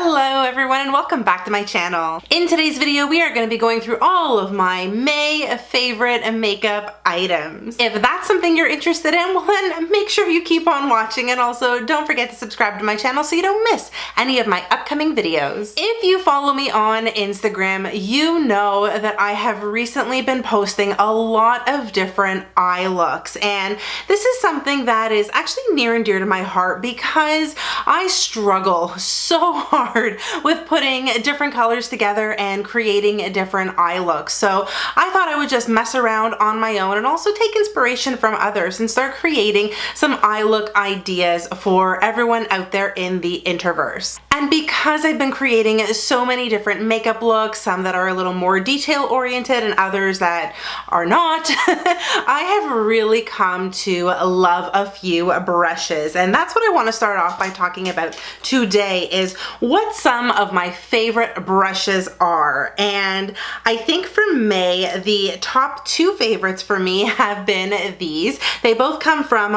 Hello everyone and welcome back to my channel. In today's video we are going to be going through all of my May favorite makeup items. If that's something you're interested in, well then make sure you keep on watching, and also don't forget to subscribe to my channel so you don't miss any of my upcoming videos. If you follow me on Instagram, you know that I have recently been posting a lot of different eye looks, and this is something that is actually near and dear to my heart because I struggle so hard with putting different colors together and creating different eye looks. So I thought I would just mess around on my own and also take inspiration from others and start creating some eye look ideas for everyone out there in the interverse. And because I've been creating so many different makeup looks, some that are a little more detail oriented and others that are not, I have really come to love a few brushes. And that's what I want to start off by talking about today, is what some of my favorite brushes are. And I think for May, the top two favorites for me have been these. They both come from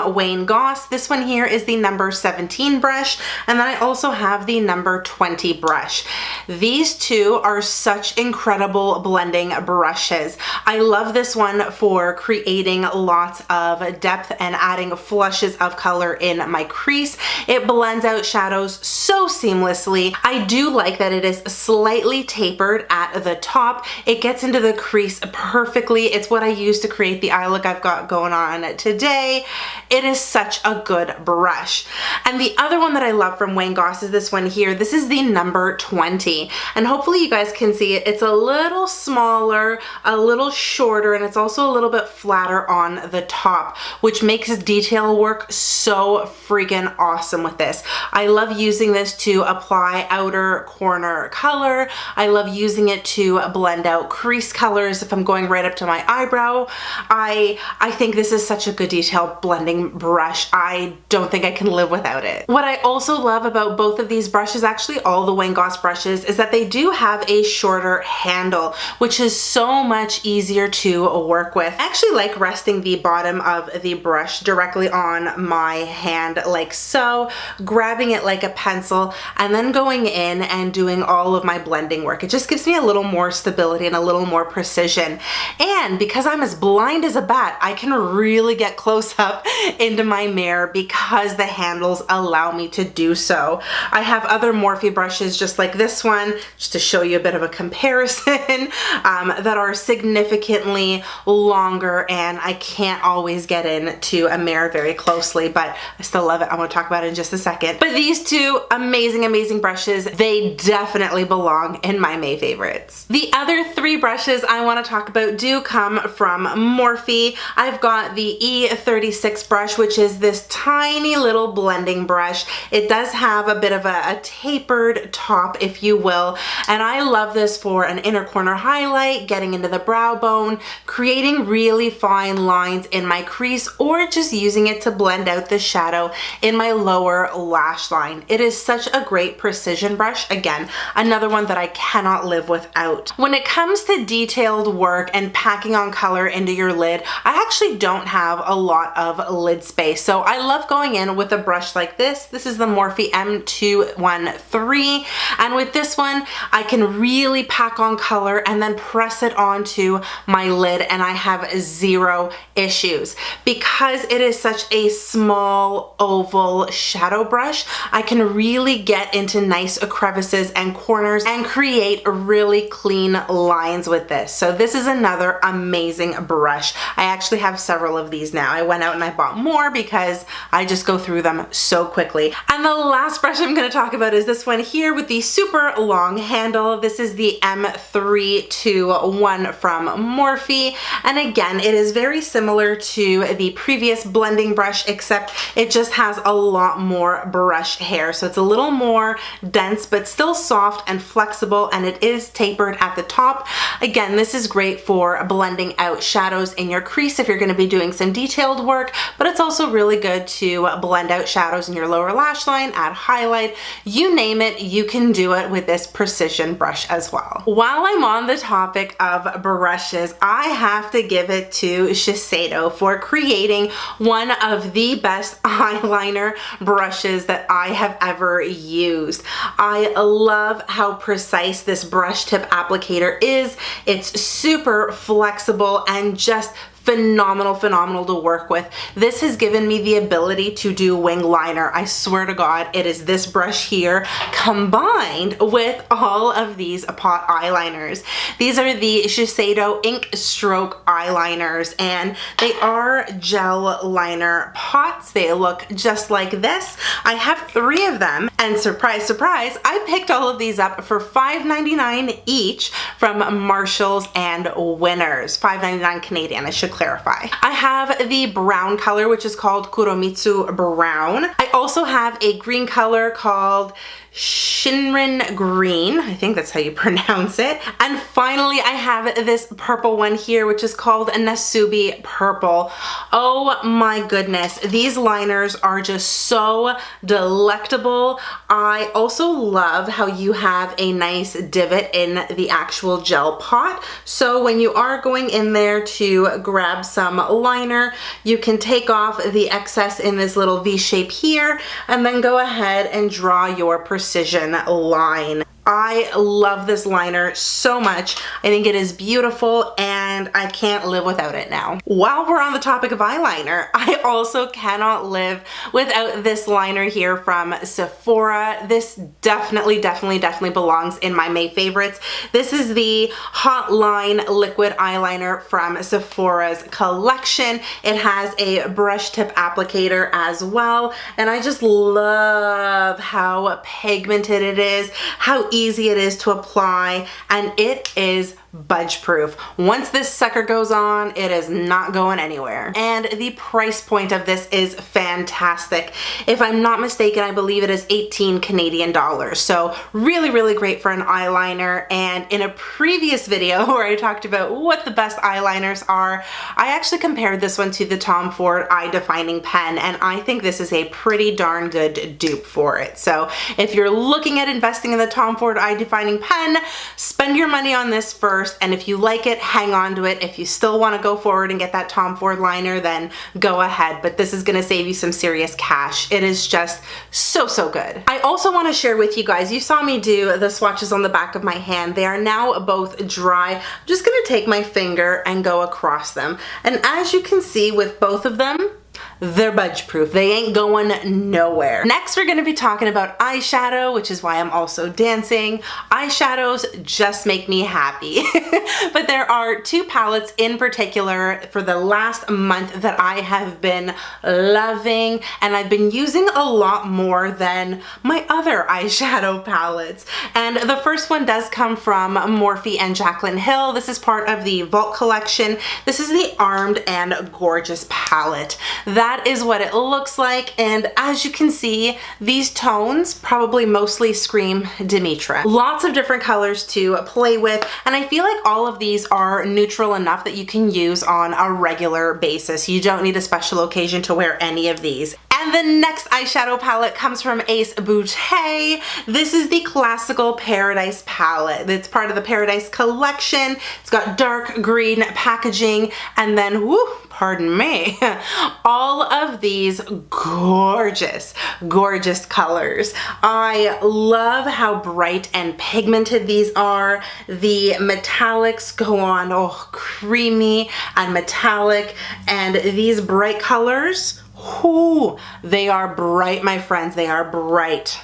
Goss. This one here is the number 17 brush, and then I also have the number 20 brush. These two are such incredible blending brushes. I love this one for creating lots of depth and adding flushes of color in my crease. It blends out shadows so seamlessly. I do like that it is slightly tapered at the top. It gets into the crease perfectly. It's what I use to create the eye look I've got going on today. It is such a good brush. And the other one that I love from Goss is this one here. This is the number 20. And hopefully you guys can see it. It's a little smaller, a little shorter, and it's also a little bit flatter on the top, which makes detail work so freaking awesome with this. I love using this to apply outer corner color. I love using it to blend out crease colors if I'm going right up to my eyebrow. I think this is such a good detail blending brush. I don't think I can live without it. What I also love about both of these brushes, actually all the Goss brushes, is that they do have a shorter handle, which is so much easier to work with. I actually like resting the bottom of the brush directly on my hand like so, grabbing it like a pencil, and then going in and doing all of my blending work. It just gives me a little more stability and a little more precision. And because I'm as blind as a bat, I can really get close up into my mirror because the handles allow me to do so. I have other Morphe brushes just like this one, just to show you a bit of a comparison, that are significantly longer, and I can't always get into a mirror very closely, but I still love it. I'm going to talk about it in just a second. But these two amazing brushes, they definitely belong in my May favorites. The other three brushes I want to talk about do come from Morphe. I've got the E36 brush, which is this tiny little blending brush. It does have a bit of a tapered top, if you will, and I love this for an inner corner highlight, getting into the brow bone, creating really fine lines in my crease, or just using it to blend out the shadow in my lower lash line. It is such a great precision brush. Again, another one that I cannot live without. When it comes to detailed work and packing on color into your lid, I actually don't have a lot of lid space, so I love going in with a brush like this. This is the Morphe M213, and with this one I can really pack on color and then press it onto my lid, and I have zero issues. Because it is such a small oval shadow brush, I can really get into nice crevices and corners and create really clean lines with this. So this is another amazing brush. I actually have several of these now. I went out and I bought more because I just go through them so quickly. And the last brush I'm going to talk about is this one here with the super long handle. This is the M321 from Morphe, and again it is very similar to the previous blending brush, except it just has a lot more brush hair, so it's a little more dense but still soft and flexible, and it is tapered at the top. Again, this is great for blending out shadows in your crease if you're going to be doing some detailed work, but it's also really good to blend out shadows in your lower lash line, add highlight, you name it, you can do it with with this precision brush as well. While I'm on the topic of brushes, I have to give it to Shiseido for creating one of the best eyeliner brushes that I have ever used. I love how precise this brush tip applicator is. It's super flexible and just phenomenal to work with. This has given me the ability to do wing liner. I swear to God, it is this brush here combined with all of these pot eyeliners. These are the Shiseido Inkstroke eyeliners, and they are gel liner pots. They look just like this. I have 3 of them, and surprise, surprise, I picked all of these up for $5.99 each from Marshalls and Winners. $5.99 Canadian, I should clarify. I have the brown color, which is called Kuromitsu Brown. I also have a green color called Shinrin Green. I think that's how you pronounce it. And finally, I have this purple one here, which is called Nasubi Purple. Oh my goodness. These liners are just so delectable. I also love how you have a nice divot in the actual gel pot. So when you are going in there to grab some liner, you can take off the excess in this little V shape here and then go ahead and draw your precision line. I love this liner so much. I think it is beautiful and I can't live without it now. While we're on the topic of eyeliner, I also cannot live without this liner here from Sephora. This definitely belongs in my May favorites. This is the Hotline liquid eyeliner from Sephora's collection. It has a brush tip applicator as well, and I just love how pigmented it is, how easy it is to apply, and it is budge proof. Once this sucker goes on, it is not going anywhere. And the price point of this is fantastic. If I'm not mistaken, I believe it is 18 Canadian dollars. So really great for an eyeliner. And in a previous video where I talked about what the best eyeliners are, I actually compared this one to the Tom Ford Eye Defining Pen, and I think this is a pretty darn good dupe for it. So if you're looking at investing in the Tom Ford Eye Defining Pen, spend your money on this first. And if you like it, hang on to it. If you still want to go forward and get that Tom Ford liner, then go ahead. But this is going to save you some serious cash. It is just so good. I also want to share with you guys, you saw me do the swatches on the back of my hand. They are now both dry. I'm just going to take my finger and go across them. And as you can see with both of them, they're budge proof. They ain't going nowhere. Next, we're going to be talking about eyeshadow, which is why I'm also dancing. Eyeshadows just make me happy. But there are 2 palettes in particular for the last month that I have been loving, and I've been using a lot more than my other eyeshadow palettes. And the first one does come from Morphe and Jaclyn Hill. This is part of the Vault collection. This is the Armed and Gorgeous palette. That is what it looks like, and as you can see, these tones probably mostly scream Dimitra. Lots of different colors to play with, and I feel like all of these are neutral enough that you can use on a regular basis. You don't need a special occasion to wear any of these. And the next eyeshadow palette comes from Beaute. This is the Classical Paradise palette. It's part of the Paradise collection. It's got dark green packaging, and then, whoo, pardon me, all of these gorgeous colors. I love how bright and pigmented these are. The metallics go on, oh, creamy and metallic, and these bright colors, whoo, they are bright, my friends, they are bright.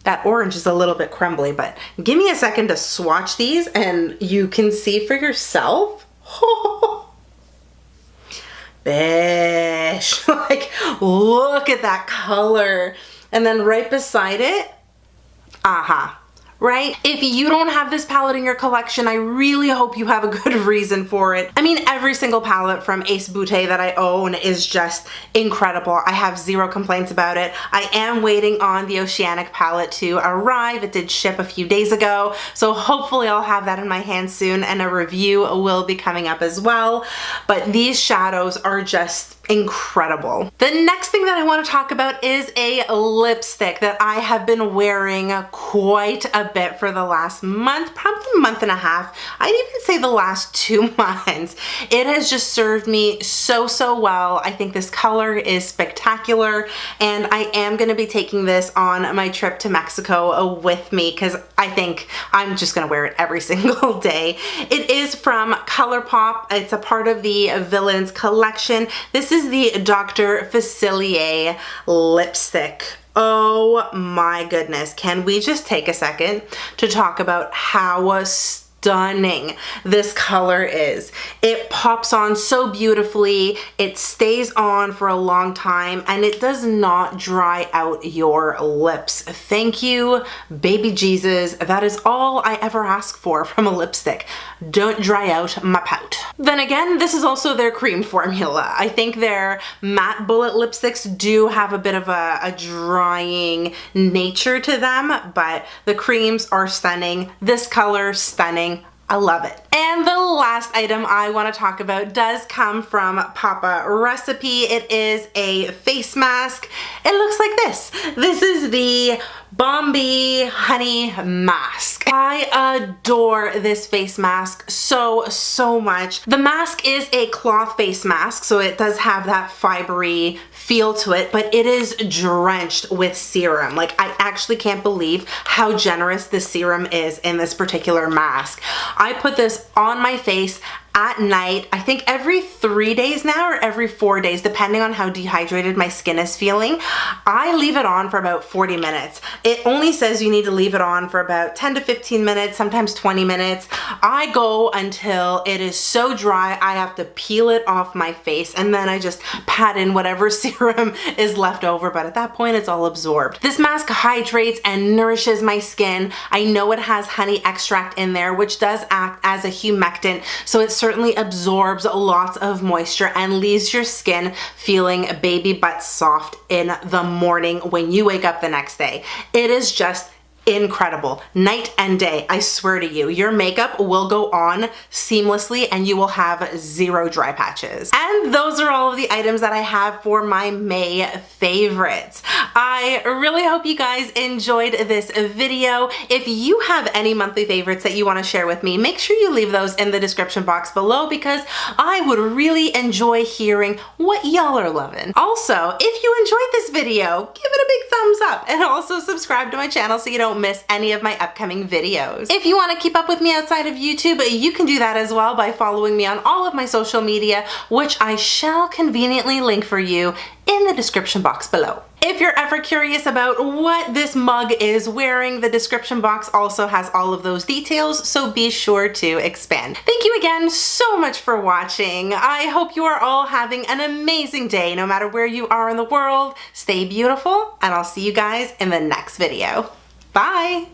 That orange is a little bit crumbly, but give me a second to swatch these and you can see for yourself. Bish, like, look at that color. And then right beside it, right? If you don't have this palette in your collection, I really hope you have a good reason for it. I mean, every single palette from Beaute that I own is just incredible. I have 0 complaints about it. I am waiting on the Oceanic palette to arrive. It did ship a few days ago, so hopefully I'll have that in my hands soon, and a review will be coming up as well. But these shadows are just incredible. The next thing that I want to talk about is a lipstick that I have been wearing quite a bit for the last month, probably month and a half. I'd even say the last 2 months. It has just served me so well. I think this color is spectacular, and I am going to be taking this on my trip to Mexico with me because I think I'm just going to wear it every single day. It is from ColourPop. It's a part of the Villains collection. This is the Dr. Facilier lipstick. Oh my goodness. Can we just take a second to talk about how stunning this color is? It pops on so beautifully, it stays on for a long time, and it does not dry out your lips. Thank you, baby Jesus. That is all I ever ask for from a lipstick. Don't dry out my pout. Then again, this is also their cream formula. I think their matte bullet lipsticks do have a bit of a drying nature to them, but the creams are stunning. This color, stunning. I love it. And the last item I want to talk about does come from Papa Recipe. It is a face mask. It looks like this. This is the BOMBEE Honey Mask. I adore this face mask so much. The mask is a cloth face mask, so it does have that fibery feel to it, but it is drenched with serum. Like, I actually can't believe how generous the serum is in this particular mask. I put this on my face at night, I think every 3 days now or every 4 days, depending on how dehydrated my skin is feeling. I leave it on for about 40 minutes. It only says you need to leave it on for about 10 to 15 minutes, sometimes 20 minutes. I go until it is so dry I have to peel it off my face, and then I just pat in whatever serum is left over, but at that point it's all absorbed. This mask hydrates and nourishes my skin. I know it has honey extract in there, which does act as a humectant, so it certainly absorbs lots of moisture and leaves your skin feeling baby butt soft in the morning when you wake up the next day. It is just incredible. Night and day, I swear to you. Your makeup will go on seamlessly and you will have zero dry patches. And those are all of the items that I have for my May favorites. I really hope you guys enjoyed this video. If you have any monthly favorites that you want to share with me, make sure you leave those in the description box below because I would really enjoy hearing what y'all are loving. Also, if you enjoyed this video, give it a big thumbs up and also subscribe to my channel so you don't miss any of my upcoming videos. If you want to keep up with me outside of YouTube, you can do that as well by following me on all of my social media, which I shall conveniently link for you in the description box below. If you're ever curious about what this mug is wearing, the description box also has all of those details, so be sure to expand. Thank you again so much for watching. I hope you are all having an amazing day, no matter where you are in the world. Stay beautiful, and I'll see you guys in the next video. Bye!